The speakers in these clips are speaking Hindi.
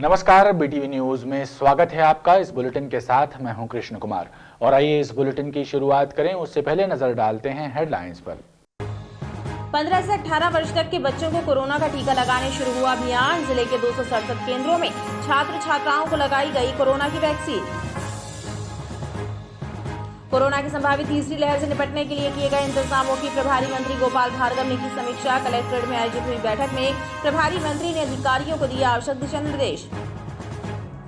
नमस्कार, बीटीवी न्यूज में स्वागत है आपका। इस बुलेटिन के साथ मैं हूं कृष्ण कुमार और आइए इस बुलेटिन की शुरुआत करें। उससे पहले नजर डालते हैं हेडलाइंस पर। 15 से 18 वर्ष तक के बच्चों को कोरोना का टीका लगाने शुरू हुआ अभियान। जिले के 267 केंद्रों में छात्र छात्राओं को लगाई गई कोरोना की वैक्सीन। कोरोना की संभावित तीसरी लहर से निपटने के लिए किए गए इंतजामों की प्रभारी मंत्री गोपाल भार्गव ने की समीक्षा। कलेक्ट्रेट में आयोजित हुई बैठक में प्रभारी मंत्री ने अधिकारियों को दिया आवश्यक दिशा निर्देश।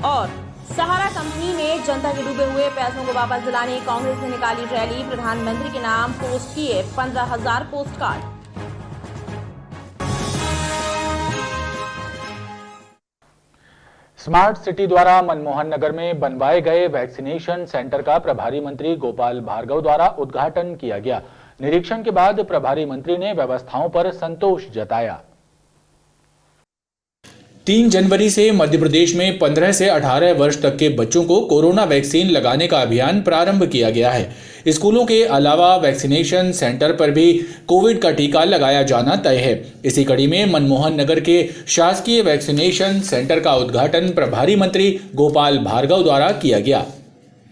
और सहारा कंपनी में जनता के डूबे हुए पैसों को वापस दिलाने कांग्रेस ने निकाली रैली। प्रधानमंत्री के नाम पोस्ट किए 15,000 पोस्ट कार्ड। स्मार्ट सिटी द्वारा मनमोहन नगर में बनवाए गए वैक्सीनेशन सेंटर का प्रभारी मंत्री गोपाल भार्गव द्वारा उद्घाटन किया गया। निरीक्षण के बाद प्रभारी मंत्री ने व्यवस्थाओं पर संतोष जताया। 3 जनवरी से मध्य प्रदेश में 15 से 18 वर्ष तक के बच्चों को कोरोना वैक्सीन लगाने का अभियान प्रारंभ किया गया है। स्कूलों के अलावा वैक्सीनेशन सेंटर पर भी कोविड का टीका लगाया जाना तय है। इसी कड़ी में मनमोहन नगर के शासकीय वैक्सीनेशन सेंटर का उद्घाटन प्रभारी मंत्री गोपाल भार्गव द्वारा किया गया।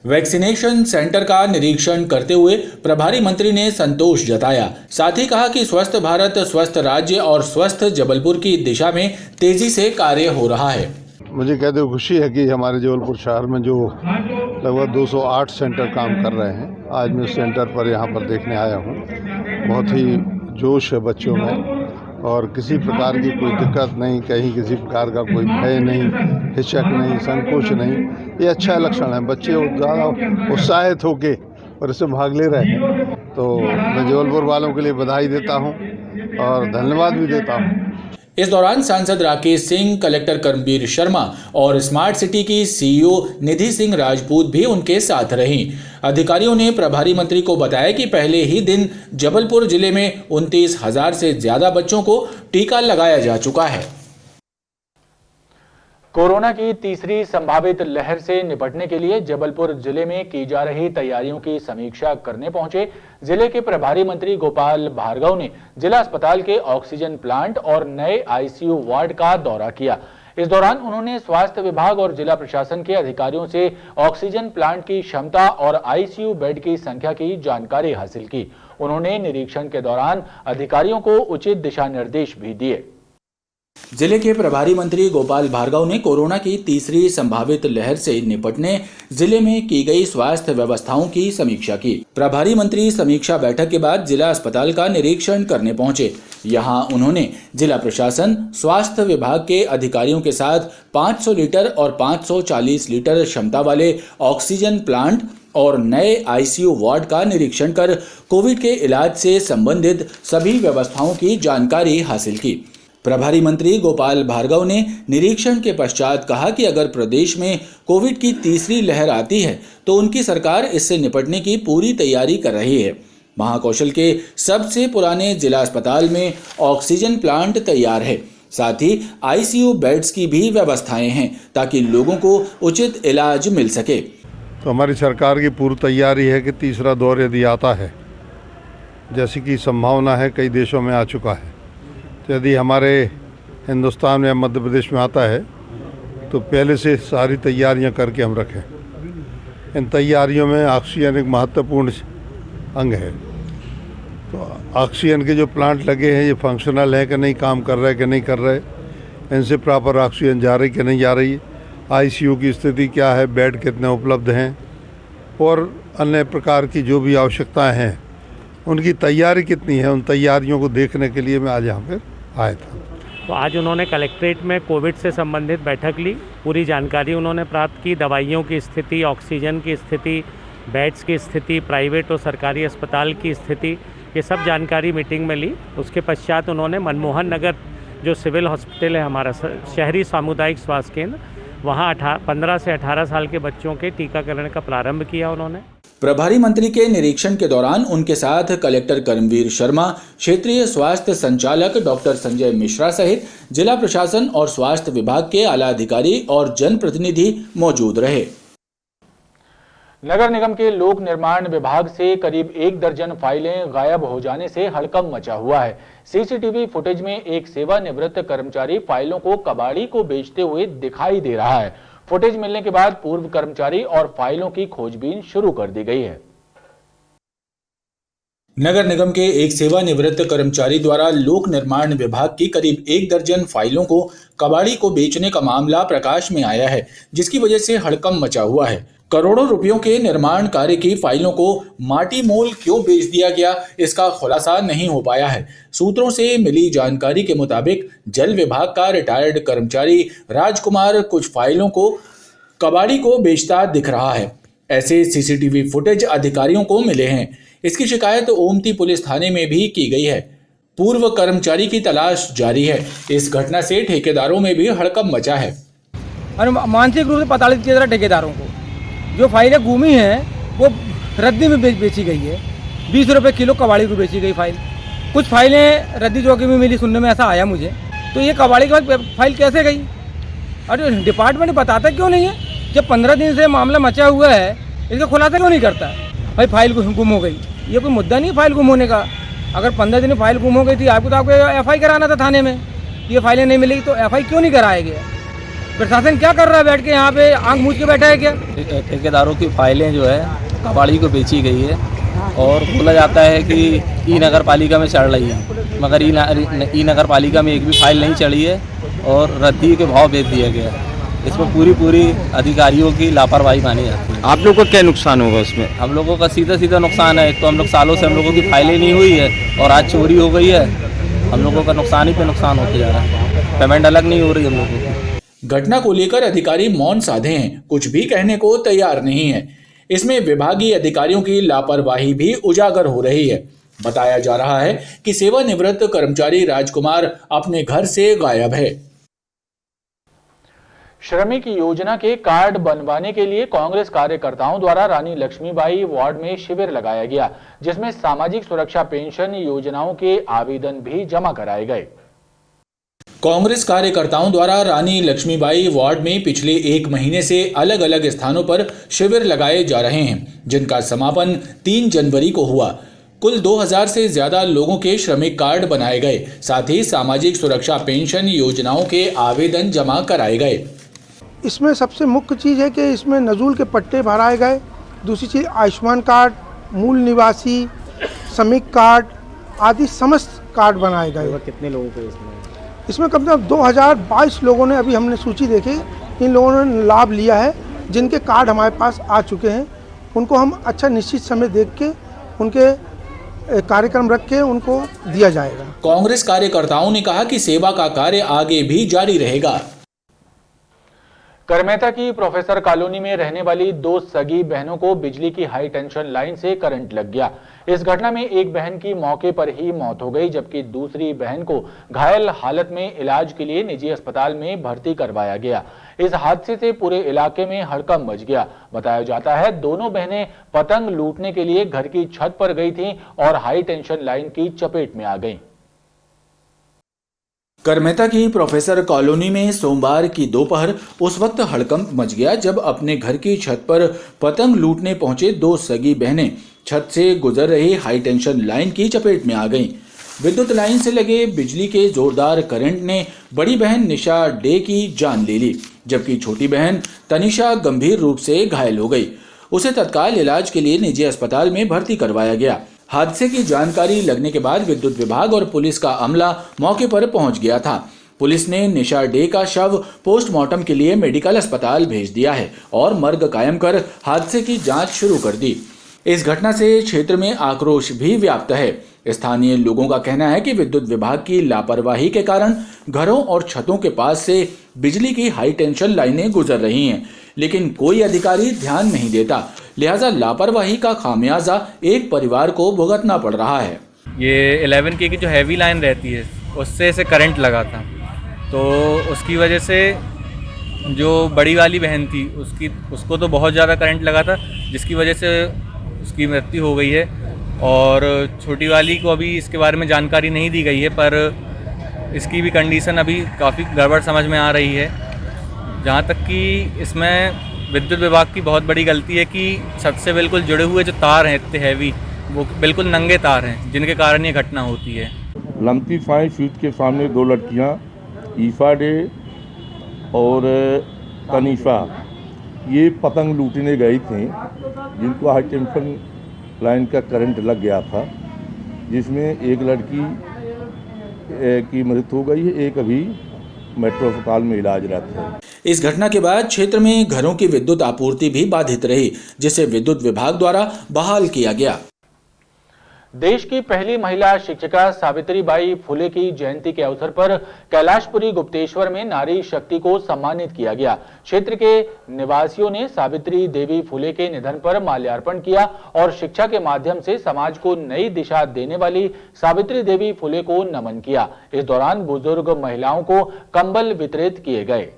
वैक्सीनेशन सेंटर का निरीक्षण करते हुए प्रभारी मंत्री ने संतोष जताया। साथ ही कहा कि स्वस्थ भारत, स्वस्थ राज्य और स्वस्थ जबलपुर की दिशा में तेजी से कार्य हो रहा है। मुझे कहते हुए खुशी है कि हमारे जबलपुर शहर में जो लगभग 208 सेंटर काम कर रहे हैं, आज मैं सेंटर पर यहाँ पर देखने आया हूँ। बहुत ही जोश है बच्चों में और किसी प्रकार की कोई दिक्कत नहीं, कहीं किसी प्रकार का कोई भय नहीं, हिचक नहीं, संकोच नहीं। ये अच्छा लक्षण है। बच्चे ज़्यादा उत्साहित होके और इसमें भाग ले रहे हैं, तो मैं जबलपुर वालों के लिए बधाई देता हूँ और धन्यवाद भी देता हूँ। इस दौरान सांसद राकेश सिंह, कलेक्टर कर्मवीर शर्मा और स्मार्ट सिटी की सीईओ निधि सिंह राजपूत भी उनके साथ रहीं। अधिकारियों ने प्रभारी मंत्री को बताया कि पहले ही दिन जबलपुर जिले में 29,000 से ज्यादा बच्चों को टीका लगाया जा चुका है। कोरोना की तीसरी संभावित लहर से निपटने के लिए जबलपुर जिले में की जा रही तैयारियों की समीक्षा करने पहुंचे जिले के प्रभारी मंत्री गोपाल भार्गव ने जिला अस्पताल के ऑक्सीजन प्लांट और नए आईसीयू वार्ड का दौरा किया। इस दौरान उन्होंने स्वास्थ्य विभाग और जिला प्रशासन के अधिकारियों से ऑक्सीजन प्लांट की क्षमता और आईसीयू बेड की संख्या की जानकारी हासिल की। उन्होंने निरीक्षण के दौरान अधिकारियों को उचित दिशा निर्देश भी दिए। जिले के प्रभारी मंत्री गोपाल भार्गव ने कोरोना की तीसरी संभावित लहर से निपटने जिले में की गई स्वास्थ्य व्यवस्थाओं की समीक्षा की। प्रभारी मंत्री समीक्षा बैठक के बाद जिला अस्पताल का निरीक्षण करने पहुंचे। यहां उन्होंने जिला प्रशासन, स्वास्थ्य विभाग के अधिकारियों के साथ 500 लीटर और 540 लीटर क्षमता वाले ऑक्सीजन प्लांट और नए आईसीयू वार्ड का निरीक्षण कर कोविड के इलाज से संबंधित सभी व्यवस्थाओं की जानकारी हासिल की। प्रभारी मंत्री गोपाल भार्गव ने निरीक्षण के पश्चात कहा कि अगर प्रदेश में कोविड की तीसरी लहर आती है तो उनकी सरकार इससे निपटने की पूरी तैयारी कर रही है। महाकौशल के सबसे पुराने जिला अस्पताल में ऑक्सीजन प्लांट तैयार है। साथ ही आईसीयू बेड्स की भी व्यवस्थाएं हैं ताकि लोगों को उचित इलाज मिल सके। तो हमारी सरकार की पूरी तैयारी है कि तीसरा दौर यदि आता है, जैसी कि संभावना है, कई देशों में आ चुका है, तो यदि हमारे हिंदुस्तान में मध्य प्रदेश में आता है तो पहले से सारी तैयारियां करके हम रखें। इन तैयारियों में ऑक्सीजन एक महत्वपूर्ण अंग है। तो ऑक्सीजन के जो प्लांट लगे हैं ये फंक्शनल है कि नहीं, काम कर रहे हैं कि नहीं कर रहे, इनसे प्रॉपर ऑक्सीजन जा रही कि नहीं जा रही, आईसीयू की स्थिति क्या है, बेड कितने उपलब्ध हैं और अन्य प्रकार की जो भी आवश्यकताएं हैं उनकी तैयारी कितनी है, उन तैयारियों को देखने के लिए मैं आज यहाँ पर आया था। तो आज उन्होंने कलेक्ट्रेट में कोविड से संबंधित बैठक ली। पूरी जानकारी उन्होंने प्राप्त की। दवाइयों की स्थिति, ऑक्सीजन की स्थिति, बेड्स की स्थिति, प्राइवेट और सरकारी अस्पताल की स्थिति, ये सब जानकारी मीटिंग में ली। उसके पश्चात उन्होंने मनमोहन नगर जो सिविल हॉस्पिटल है हमारा शहरी सामुदायिक स्वास्थ्य केंद्र, वहाँ 15 से 18 साल के बच्चों के टीकाकरण का प्रारंभ किया उन्होंने। प्रभारी मंत्री के निरीक्षण के दौरान उनके साथ कलेक्टर कर्मवीर शर्मा, क्षेत्रीय स्वास्थ्य संचालक डॉक्टर संजय मिश्रा सहित जिला प्रशासन और स्वास्थ्य विभाग के आला अधिकारी और जनप्रतिनिधि मौजूद रहे। नगर निगम के लोक निर्माण विभाग से करीब 1 दर्जन फाइलें गायब हो जाने से हड़कंप मचा हुआ है। सीसीटीवी फुटेज में एक सेवानिवृत्त कर्मचारी फाइलों को कबाड़ी को बेचते हुए दिखाई दे रहा है। फुटेज मिलने के बाद पूर्व कर्मचारी और फाइलों की खोजबीन शुरू कर दी गई है। नगर निगम के एक सेवानिवृत्त कर्मचारी द्वारा लोक निर्माण विभाग की करीब 1 दर्जन फाइलों को कबाड़ी को बेचने का मामला प्रकाश में आया है, जिसकी वजह से हड़कंप मचा हुआ है। करोड़ों रुपयों के निर्माण कार्य की फाइलों को माटी मोल क्यों बेच दिया गया, इसका खुलासा नहीं हो पाया है। सूत्रों से मिली जानकारी के मुताबिक जल विभाग का रिटायर्ड कर्मचारी राजकुमार कुछ फाइलों को कबाड़ी को बेचता दिख रहा है। ऐसे सीसीटीवी फुटेज अधिकारियों को मिले हैं। इसकी शिकायत ओमती पुलिस थाने में भी की गई है। पूर्व कर्मचारी की तलाश जारी है। इस घटना से ठेकेदारों में भी हड़कंप मचा है। और मानसिक रूप से प्रताड़ित किया जा रहा है ठेकेदारों को। जो फाइलें गुमी हैं वो रद्दी में बेची गई है। 20 रुपये किलो कबाड़ी को बेची गई फाइल। कुछ फाइलें रद्दी चौकी में मिली, सुनने में ऐसा आया मुझे। तो ये कबाड़ी के बाद फाइल कैसे गई? और डिपार्टमेंट बताता क्यों नहीं है? जब 15 दिन से मामला मचा हुआ है, इसका खुलासा क्यों नहीं करता? भाई फाइल गुम हो गई, ये कोई मुद्दा नहीं फाइल गुम होने का। अगर 15 दिन में फाइल गुम हो गई थी, आपको एफआई कराना था थाने में। ये फाइलें नहीं मिलेगी तो एफआई क्यों नहीं कराया गया? प्रशासन क्या कर रहा है? बैठ के यहाँ पे आंख मूंझ के बैठा है क्या? ठेकेदारों की फाइलें जो है कबाड़ी को बेची गई है और बोला जाता है कि ई नगर पालिका में चढ़ रही है, मगर ई नगर पालिका में एक भी फाइल नहीं चढ़ी है और रद्दी के भाव बेच दिया गया है। इसमें पूरी अधिकारियों की लापरवाही मानी जाती है। आप लोग को क्या नुकसान होगा उसमें? हम लोगों का सीधा नुकसान है। एक तो हम लोग सालों से हम लोगों की फाइलें नहीं हुई है और आज चोरी हो गई है। हम लोगों का नुकसान ही पे नुकसान होते जा रहा है। पेमेंट अलग नहीं हो रही हम लोगों की। घटना को लेकर अधिकारी मौन साधे हैं, कुछ भी कहने को तैयार नहीं है। इसमें विभागीय अधिकारियों की लापरवाही भी उजागर हो रही है। बताया जा रहा है कि सेवानिवृत्त कर्मचारी राजकुमार अपने घर से गायब है। श्रमिक योजना के कार्ड बनवाने के लिए कांग्रेस कार्यकर्ताओं द्वारा रानी लक्ष्मीबाई वार्ड में शिविर लगाया गया, जिसमें सामाजिक सुरक्षा पेंशन योजनाओं के आवेदन भी जमा कराए गए। कांग्रेस कार्यकर्ताओं द्वारा रानी लक्ष्मीबाई वार्ड में पिछले 1 महीने से अलग अलग स्थानों पर शिविर लगाए जा रहे हैं, जिनका समापन 3 जनवरी को हुआ। कुल 2000 से ज्यादा लोगों के श्रमिक कार्ड बनाए गए, साथ ही सामाजिक सुरक्षा पेंशन योजनाओं के आवेदन जमा कराए गए। इसमें सबसे मुख्य चीज़ है कि इसमें नजूल के पट्टे भराए गए। दूसरी चीज़ आयुष्मान कार्ड, मूल निवासी, श्रमिक कार्ड आदि समस्त कार्ड बनाए गए। कितने लोगों को इसमें कम से कम 2022 लोगों ने, अभी हमने सूची देखी, इन लोगों ने लाभ लिया है। जिनके कार्ड हमारे पास आ चुके हैं उनको हम अच्छा निश्चित समय देख के उनके कार्यक्रम रख के उनको दिया जाएगा। कांग्रेस कार्यकर्ताओं ने कहा कि सेवा का कार्य आगे भी जारी रहेगा। करमेता की प्रोफेसर कॉलोनी में रहने वाली 2 सगी बहनों को बिजली की हाई टेंशन लाइन से करंट लग गया। इस घटना में एक बहन की मौके पर ही मौत हो गई, जबकि दूसरी बहन को घायल हालत में इलाज के लिए निजी अस्पताल में भर्ती करवाया गया। इस हादसे से पूरे इलाके में हड़कंप मच गया। बताया जाता है दोनों बहनें पतंग लूटने के लिए घर की छत पर गई थीं और हाई टेंशन लाइन की चपेट में आ गईं। करमेता की प्रोफेसर कॉलोनी में सोमवार की दोपहर उस वक्त हड़कंप मच गया जब अपने घर की छत पर पतंग लूटने पहुंचे 2 सगी बहनें छत से गुजर रही हाई टेंशन लाइन की चपेट में आ गईं। विद्युत लाइन से लगे बिजली के जोरदार करंट ने बड़ी बहन निशा डे की जान ले ली, जबकि छोटी बहन तनिषा गंभीर रूप से घायल हो गई। उसे तत्काल इलाज के लिए निजी अस्पताल में भर्ती करवाया गया। हादसे की जानकारी लगने के बाद विद्युत विभाग और पुलिस का अमला मौके पर पहुंच गया था। पुलिस ने निशा डे का शव पोस्टमार्टम के लिए मेडिकल अस्पताल भेज दिया है और मर्ग कायम कर हादसे की जांच शुरू कर दी। इस घटना से क्षेत्र में आक्रोश भी व्याप्त है। स्थानीय लोगों का कहना है कि विद्युत विभाग की लापरवाही के कारण घरों और छतों के पास से बिजली की हाई टेंशन लाइनें गुजर रही हैं, लेकिन कोई अधिकारी ध्यान नहीं देता। लिहाजा लापरवाही का खामियाजा एक परिवार को भुगतना पड़ रहा है। ये 11 के की जो हैवी लाइन रहती है उससे इसे करंट लगा था, तो उसकी वजह से जो बड़ी वाली बहन थी उसको तो बहुत ज़्यादा करंट लगा था, जिसकी वजह से उसकी मृत्यु हो गई है। और छोटी वाली को अभी इसके बारे में जानकारी नहीं दी गई है, पर इसकी भी कंडीशन अभी काफ़ी गड़बड़ समझ में आ रही है। जहाँ तक कि इसमें विद्युत विभाग की बहुत बड़ी गलती है कि छत से बिल्कुल जुड़े हुए जो तार हैं इतने हैवी, वो बिल्कुल नंगे तार हैं, जिनके कारण ये घटना होती है। लमती फाई स्वीट के सामने 2 लड़कियां ईफा डे और तनीषा ये पतंग लूटने गई थी, जिनको हाई टेंशन लाइन का करंट लग गया था, जिसमें एक लड़की की मृत्यु हो गई है, एक अभी मेट्रो अस्पताल में इलाजरत है। इस घटना के बाद क्षेत्र में घरों की विद्युत आपूर्ति भी बाधित रही, जिसे विद्युत विभाग द्वारा बहाल किया गया। देश की पहली महिला शिक्षिका सावित्रीबाई फुले की जयंती के अवसर पर कैलाशपुरी गुप्तेश्वर में नारी शक्ति को सम्मानित किया गया। क्षेत्र के निवासियों ने सावित्री देवी फुले के निधन पर माल्यार्पण किया और शिक्षा के माध्यम से समाज को नई दिशा देने वाली सावित्री देवी फुले को नमन किया। इस दौरान बुजुर्ग महिलाओं को कंबल वितरित किए गए।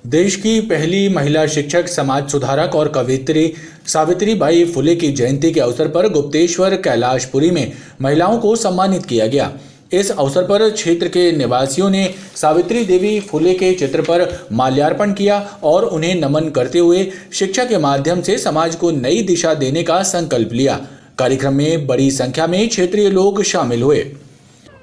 देश की पहली महिला शिक्षक, समाज सुधारक और कवयित्री सावित्रीबाई फुले की जयंती के अवसर पर गुप्तेश्वर कैलाशपुरी में महिलाओं को सम्मानित किया गया। इस अवसर पर क्षेत्र के निवासियों ने सावित्री देवी फुले के चित्र पर माल्यार्पण किया और उन्हें नमन करते हुए शिक्षा के माध्यम से समाज को नई दिशा देने का संकल्प लिया। कार्यक्रम में बड़ी संख्या में क्षेत्रीय लोग शामिल हुए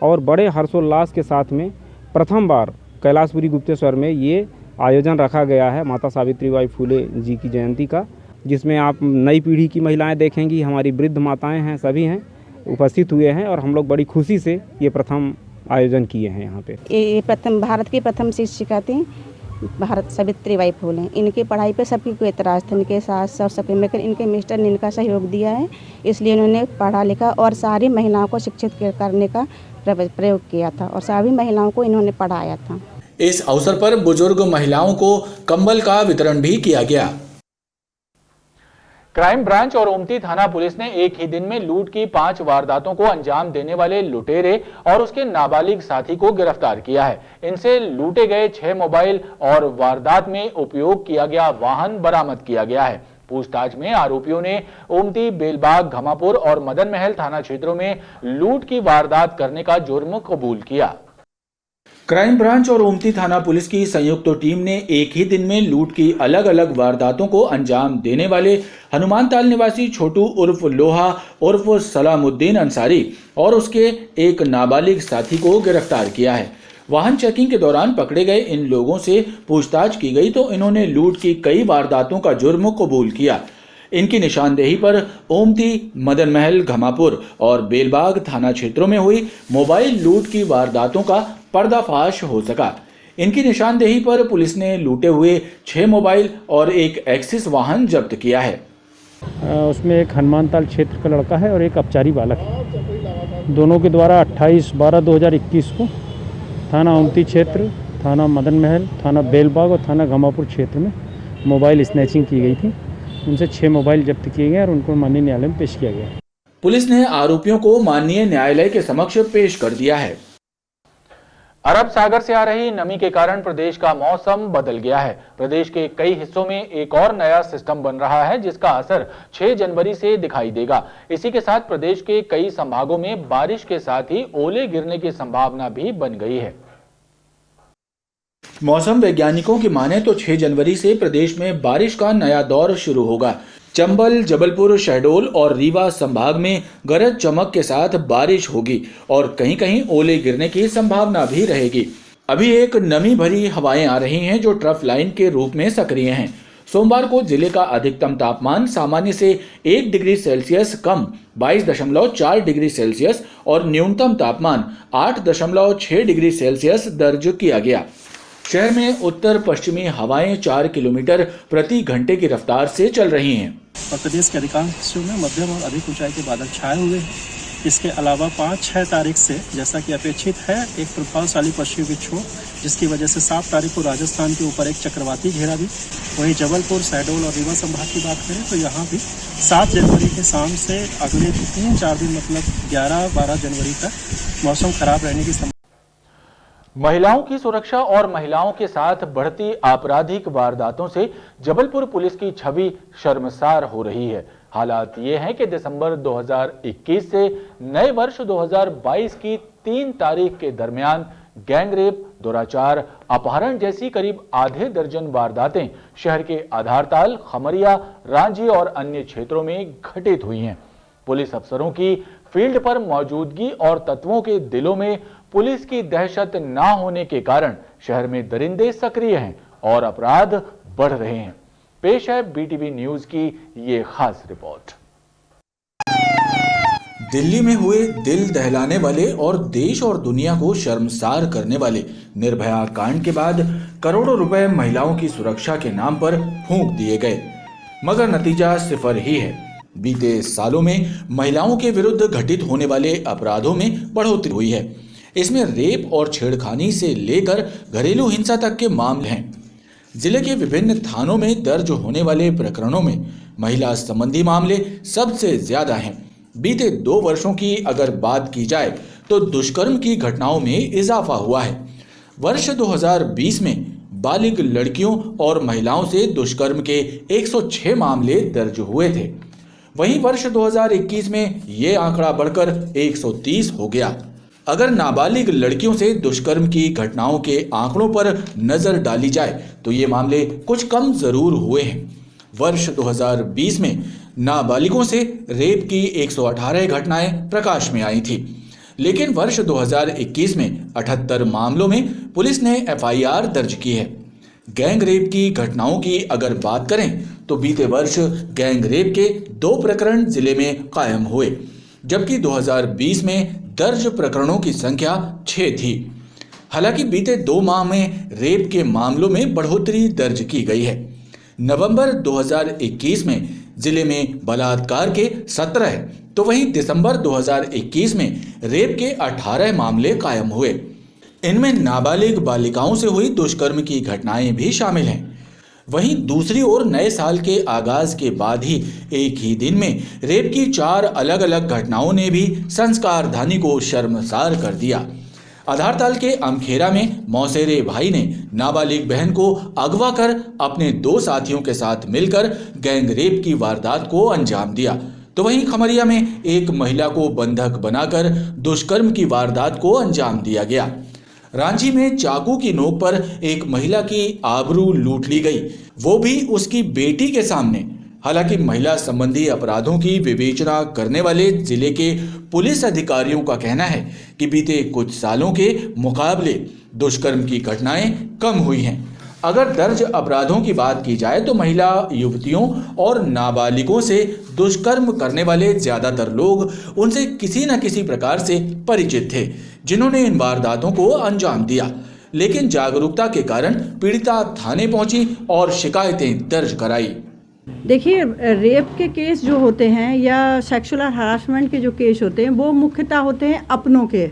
और बड़े हर्षोल्लास के साथ में प्रथम बार कैलाशपुरी गुप्तेश्वर में ये आयोजन रखा गया है माता सावित्रीबाई फुले जी की जयंती का, जिसमें आप नई पीढ़ी की महिलाएं देखेंगी, हमारी वृद्ध माताएं हैं, सभी हैं उपस्थित हुए हैं और हम लोग बड़ी खुशी से ये प्रथम आयोजन किए हैं। यहाँ पे ये प्रथम भारत की प्रथम शिक्षिका थी भारत सावित्रीबाई फुले। इनकी पढ़ाई पे सबकी कोई एतराज़ था, इनके साथ और सबके मगर इनके मिस्टर ने इनका सहयोग दिया है, इसलिए इन्होंने पढ़ा लिखा और सारी महिलाओं को शिक्षित करने का प्रयोग किया था और सभी महिलाओं को इन्होंने पढ़ाया था। इस अवसर पर बुजुर्ग महिलाओं को कंबल का वितरण भी किया गया। क्राइम ब्रांच और ओमती थाना पुलिस ने एक ही दिन में लूट की 5 वारदातों को अंजाम देने वाले लुटेरे और उसके नाबालिग साथी को गिरफ्तार किया है। इनसे लूटे गए 6 मोबाइल और वारदात में उपयोग किया गया वाहन बरामद किया गया है। पूछताछ में आरोपियों ने ओमती, बेलबाग, घमापुर और मदन महल थाना क्षेत्रों में लूट की वारदात करने का जुर्म कबूल किया। क्राइम ब्रांच और ओमती थाना पुलिस की संयुक्त टीम ने एक ही दिन में लूट की अलग अलग वारदातों को अंजाम देने वाले हनुमानताल निवासी छोटू उर्फ लोहा उर्फ सलामुद्दीन अंसारी और उसके एक नाबालिग साथी को गिरफ्तार किया है। वाहन चेकिंग के दौरान पकड़े गए इन लोगों से पूछताछ की गई तो इन्होंने लूट की कई वारदातों का जुर्म कबूल किया। इनकी निशानदेही पर ओमती, मदन महल, घमापुर और बेलबाग थाना क्षेत्रों में हुई मोबाइल लूट की वारदातों का पर्दाफाश हो सका। इनकी निशानदेही पर पुलिस ने लूटे हुए 6 मोबाइल और एक एक्सिस वाहन जब्त किया है। उसमें एक हनुमानताल क्षेत्र का लड़का है और एक अपचारी बालक है। दोनों के द्वारा 28/12/2021 को थाना ओमती क्षेत्र, थाना मदन महल, थाना बेलबाग और थाना घमापुर क्षेत्र में मोबाइल स्नैचिंग की गई थी। उनसे 6 मोबाइल जब्त किए गए और उनको माननीय न्यायालय में पेश किया गया। पुलिस ने आरोपियों को माननीय न्यायालय के समक्ष पेश कर दिया है। अरब सागर से आ रही नमी के कारण प्रदेश का मौसम बदल गया है। प्रदेश के कई हिस्सों में एक और नया सिस्टम बन रहा है, जिसका असर 6 जनवरी से दिखाई देगा। इसी के साथ प्रदेश के कई संभागों में बारिश के साथ ही ओले गिरने की संभावना भी बन गई है। मौसम वैज्ञानिकों की माने तो 6 जनवरी से प्रदेश में बारिश का नया दौर शुरू होगा। चंबल, जबलपुर, शहडोल और रीवा संभाग में गरज चमक के साथ बारिश होगी और कहीं कहीं ओले गिरने की संभावना भी रहेगी। अभी एक नमी भरी हवाएं आ रही हैं जो ट्रफ लाइन के रूप में सक्रिय हैं। सोमवार को जिले का अधिकतम तापमान सामान्य से 1 डिग्री सेल्सियस कम 22.4 डिग्री सेल्सियस और न्यूनतम तापमान 8.6 डिग्री सेल्सियस दर्ज किया गया। शहर में उत्तर पश्चिमी हवाएं 4 किलोमीटर प्रति घंटे की रफ्तार से चल रही हैं। और प्रदेश के अधिकांश हिस्सों में मध्यम और अधिक ऊंचाई के बादल छाए हुए हैं। इसके अलावा 5-6 तारीख से जैसा कि अपेक्षित है एक प्रभावशाली पश्चिमी विक्षोभ, जिसकी वजह से 7 तारीख को राजस्थान के ऊपर एक चक्रवाती घेरा भी। वहीं जबलपुर, शहडोल और रीवा संभाग की बात करें तो यहाँ भी 7 जनवरी के शाम से अगले 3-4 दिन मतलब 11-12 जनवरी तक मौसम खराब रहने की संभावना। महिलाओं की सुरक्षा और महिलाओं के साथ बढ़ती आपराधिक वारदातों से जबलपुर पुलिस की छवि शर्मसार हो रही है। हालात ये हैं कि दिसंबर 2021 से नए वर्ष 2022 की 3 तारीख के दरमियान गैंगरेप, दुराचार, अपहरण जैसी करीब आधे दर्जन वारदातें शहर के आधारताल, खमरिया, रांची और अन्य क्षेत्रों में घटित हुई हैं। पुलिस अफसरों की फील्ड पर मौजूदगी और तत्वों के दिलों में पुलिस की दहशत ना होने के कारण शहर में दरिंदे सक्रिय हैं और अपराध बढ़ रहे हैं। पेश है BTV न्यूज की ये खास रिपोर्ट। दिल्ली में हुए दिल दहलाने वाले और देश और दुनिया को शर्मसार करने वाले निर्भया कांड के बाद करोड़ों रुपए महिलाओं की सुरक्षा के नाम पर फूंक दिए गए, मगर नतीजा सिफर ही है। बीते सालों में महिलाओं के विरुद्ध घटित होने वाले अपराधों में बढ़ोतरी हुई है। इसमें रेप और छेड़खानी से लेकर घरेलू हिंसा तक के मामले हैं। जिले के विभिन्न थानों में दर्ज होने वाले प्रकरणों में महिला संबंधी मामले सबसे ज्यादा हैं। बीते 2 वर्षों की अगर बात की जाए तो दुष्कर्म की घटनाओं में इजाफा हुआ है। वर्ष 2020 में बालिग लड़कियों और महिलाओं से दुष्कर्म के 106 मामले दर्ज हुए थे। वहीं वर्ष 2021 में ये आंकड़ा बढ़कर 130 हो गया। अगर नाबालिग लड़कियों से दुष्कर्म की घटनाओं के आंकड़ों पर नजर डाली जाए तो ये मामले कुछ कम जरूर हुए हैं। वर्ष 2020 में नाबालिगों से रेप की 118 घटनाएं प्रकाश में आई थी, लेकिन वर्ष 2021 में 78 मामलों में पुलिस ने FIR दर्ज की है। गैंग रेप की घटनाओं की अगर बात करें तो बीते वर्ष गैंग रेप के 2 प्रकरण जिले में कायम हुए, जबकि 2020 में दर्ज प्रकरणों की संख्या 6 थी। हालांकि बीते 2 माह में रेप के मामलों में बढ़ोतरी दर्ज की गई है। नवंबर 2021 में जिले में बलात्कार के 17 तो वहीं दिसंबर 2021 में रेप के 18 मामले कायम हुए। इनमें नाबालिग बालिकाओं से हुई दुष्कर्म की घटनाएं भी शामिल हैं। वहीं दूसरी ओर नए साल के आगाज के बाद ही एक ही दिन में रेप की 4 अलग अलग घटनाओं ने भी संस्कारधानी को शर्मसार कर दिया। आधारताल के अमखेरा में मौसेरे भाई ने नाबालिग बहन को अगवा कर अपने 2 साथियों के साथ मिलकर गैंग रेप की वारदात को अंजाम दिया, तो वहीं खमरिया में एक महिला को बंधक बनाकर दुष्कर्म की वारदात को अंजाम दिया गया। रांची में चाकू की नोक पर एक महिला की आबरू लूट ली गई, वो भी उसकी बेटी के सामने। हालांकि महिला संबंधी अपराधों की विवेचना करने वाले जिले के पुलिस अधिकारियों का कहना है कि बीते कुछ सालों के मुकाबले दुष्कर्म की घटनाएं कम हुई हैं। अगर दर्ज अपराधों की बात की जाए तो महिला युवतियों और नाबालिगों से दुष्कर्म करने वाले ज्यादातर लोग उनसे किसी न किसी प्रकार से परिचित थे, जिन्होंने इन वारदातों को अंजाम दिया। लेकिन जागरूकता के कारण पीड़िता थाने पहुंची और शिकायतें दर्ज कराई। देखिए, रेप के केस जो होते हैं या सेक्सुअल हरासमेंट के जो केस होते हैं वो मुख्यतः होते हैं अपनों के।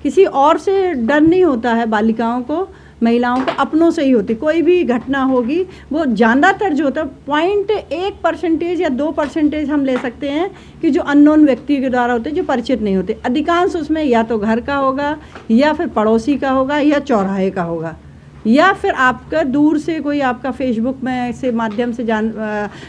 किसी और से डर नहीं होता है बालिकाओं को, महिलाओं को अपनों से ही होती। कोई भी घटना होगी वो ज़्यादातर जो होता है 0.1% या 2% हम ले सकते हैं कि जो अननोन व्यक्ति के द्वारा होते हैं, जो परिचित नहीं होते। अधिकांश उसमें या तो घर का होगा या फिर पड़ोसी का होगा या चौराहे का होगा या फिर आपका दूर से कोई आपका फेसबुक में से माध्यम से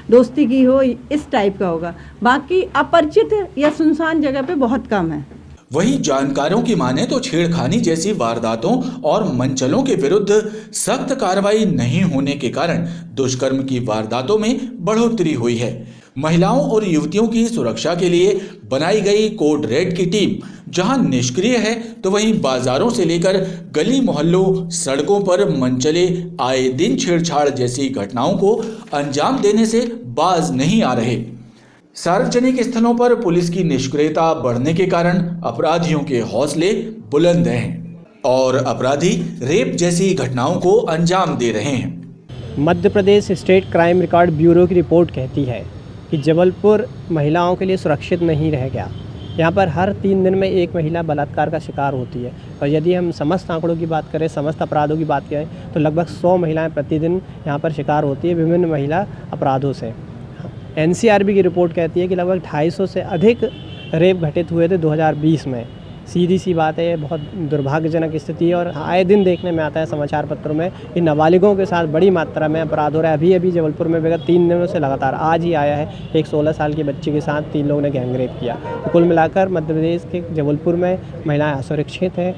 दोस्ती की हो, इस टाइप का होगा। बाकी अपरिचित या सुनसान जगह पे बहुत कम है। वहीं जानकारों की माने तो छेड़खानी जैसी वारदातों और मंचलों के विरुद्ध सख्त कार्रवाई नहीं होने के कारण दुष्कर्म की वारदातों में बढ़ोतरी हुई है। महिलाओं और युवतियों की सुरक्षा के लिए बनाई गई कोड रेड की टीम जहां निष्क्रिय है, तो वहीं बाजारों से लेकर गली मोहल्लों, सड़कों पर मंचले आए दिन छेड़छाड़ जैसी घटनाओं को अंजाम देने से बाज नहीं आ रहे। सार्वजनिक स्थलों पर पुलिस की निष्क्रियता बढ़ने के कारण अपराधियों के हौसले बुलंद हैं और अपराधी रेप जैसी घटनाओं को अंजाम दे रहे हैं। Madhya Pradesh state crime record bureau की रिपोर्ट कहती है कि जबलपुर महिलाओं के लिए सुरक्षित नहीं रह गया। यहाँ पर हर 3 दिन में एक महिला बलात्कार का शिकार होती है और यदि हम समस्त आंकड़ों की बात करें, समस्त अपराधों की बात करें तो लगभग 100 महिलाएं प्रतिदिन यहाँ पर शिकार होती है विभिन्न महिला अपराधों से। NCRB की रिपोर्ट कहती है कि लगभग 250 से अधिक रेप घटित हुए थे 2020 में। सीधी सी बात है, ये बहुत दुर्भाग्यजनक स्थिति है और आए दिन देखने में आता है समाचार पत्रों में कि नाबालिगों के साथ बड़ी मात्रा में अपराध हो रहा है। अभी जबलपुर में विगत 3 दिनों से लगातार आज ही आया है एक 16 साल की बच्ची के साथ 3 लोगों ने गैंग रेप किया। तो कुल मिलाकर मध्य प्रदेश के जबलपुर में महिलाएं असुरक्षित हैं।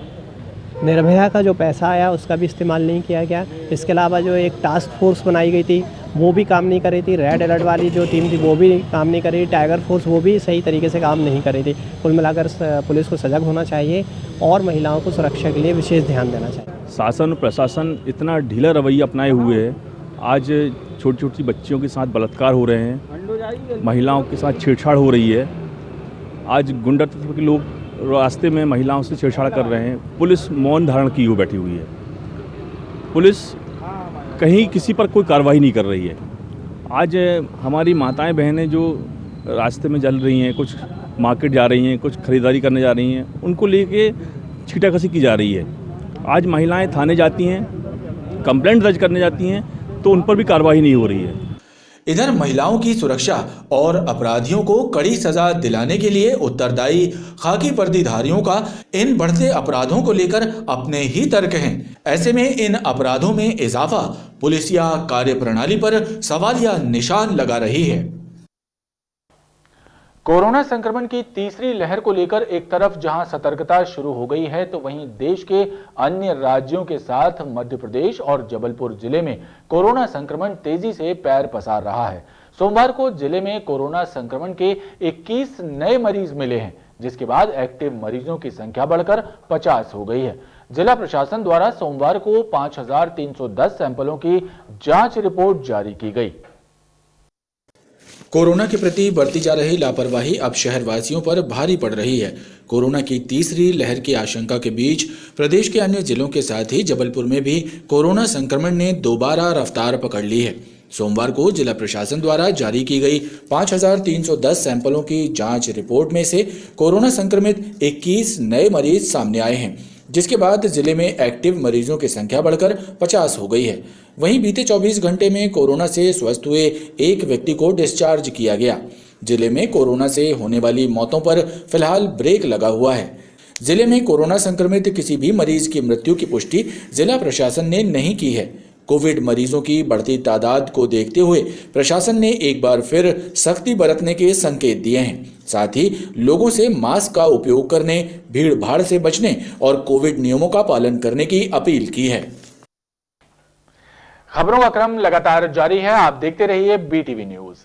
निर्भया का जो पैसा आया उसका भी इस्तेमाल नहीं किया गया। इसके अलावा जो एक टास्क फोर्स बनाई गई थी वो भी काम नहीं कर रही थी। रेड अलर्ट वाली जो टीम थी वो भी काम नहीं कर रही। टाइगर फोर्स वो भी सही तरीके से काम नहीं कर रही थी। कुल मिलाकर पुलिस को सजग होना चाहिए और महिलाओं को सुरक्षा के लिए विशेष ध्यान देना चाहिए। शासन प्रशासन इतना ढीला रवैया अपनाए हुए है। आज छोटी छोटी बच्चियों के साथ बलात्कार हो रहे हैं, महिलाओं के साथ छेड़छाड़ हो रही है। आज गुंडा तत्व के लोग रास्ते में महिलाओं से छेड़छाड़ कर रहे हैं। पुलिस मौन धारण की हुई बैठी हुई है। पुलिस कहीं किसी पर कोई कार्रवाई नहीं कर रही है। आज हमारी माताएं बहनें जो रास्ते में चल रही हैं, कुछ मार्केट जा रही हैं, कुछ खरीदारी करने जा रही हैं, उनको लेके छीटाकशी की जा रही है। आज महिलाएं थाने जाती हैं, कंप्लेंट दर्ज करने जाती हैं तो उन पर भी कार्रवाई नहीं हो रही है। इधर महिलाओं की सुरक्षा और अपराधियों को कड़ी सजा दिलाने के लिए उत्तरदायी खाकी वर्दीधारियों का इन बढ़ते अपराधों को लेकर अपने ही तर्क हैं। ऐसे में इन अपराधों में इजाफा पुलिसिया कार्यप्रणाली पर सवालिया निशान लगा रही है। कोरोना संक्रमण की तीसरी लहर को लेकर एक तरफ जहां सतर्कता शुरू हो गई है तो वहीं देश के अन्य राज्यों के साथ मध्य प्रदेश और जबलपुर जिले में कोरोना संक्रमण तेजी से पैर पसार रहा है। सोमवार को जिले में कोरोना संक्रमण के 21 नए मरीज मिले हैं, जिसके बाद एक्टिव मरीजों की संख्या बढ़कर 50 हो गई है। जिला प्रशासन द्वारा सोमवार को 5310 सैंपलों की जांच रिपोर्ट जारी की गई। कोरोना के प्रति बढ़ती जा रही लापरवाही अब शहरवासियों पर भारी पड़ रही है। कोरोना की तीसरी लहर की आशंका के बीच प्रदेश के अन्य जिलों के साथ ही जबलपुर में भी कोरोना संक्रमण ने दोबारा रफ्तार पकड़ ली है। सोमवार को जिला प्रशासन द्वारा जारी की गई 5310 सैंपलों की जांच रिपोर्ट में से कोरोना संक्रमित 21 नए मरीज सामने आए हैं, जिसके बाद जिले में एक्टिव मरीजों की संख्या बढ़कर 50 हो गई है। वहीं बीते 24 घंटे में कोरोना से स्वस्थ हुए एक व्यक्ति को डिस्चार्ज किया गया। जिले में कोरोना से होने वाली मौतों पर फिलहाल ब्रेक लगा हुआ है। जिले में कोरोना संक्रमित किसी भी मरीज की मृत्यु की पुष्टि जिला प्रशासन ने नहीं की है। कोविड मरीजों की बढ़ती तादाद को देखते हुए प्रशासन ने एक बार फिर सख्ती बरतने के संकेत दिए हैं। साथ ही लोगों से मास्क का उपयोग करने, भीड़ भाड़ से बचने और कोविड नियमों का पालन करने की अपील की है। खबरों का क्रम लगातार जारी है। आप देखते रहिए BTV न्यूज।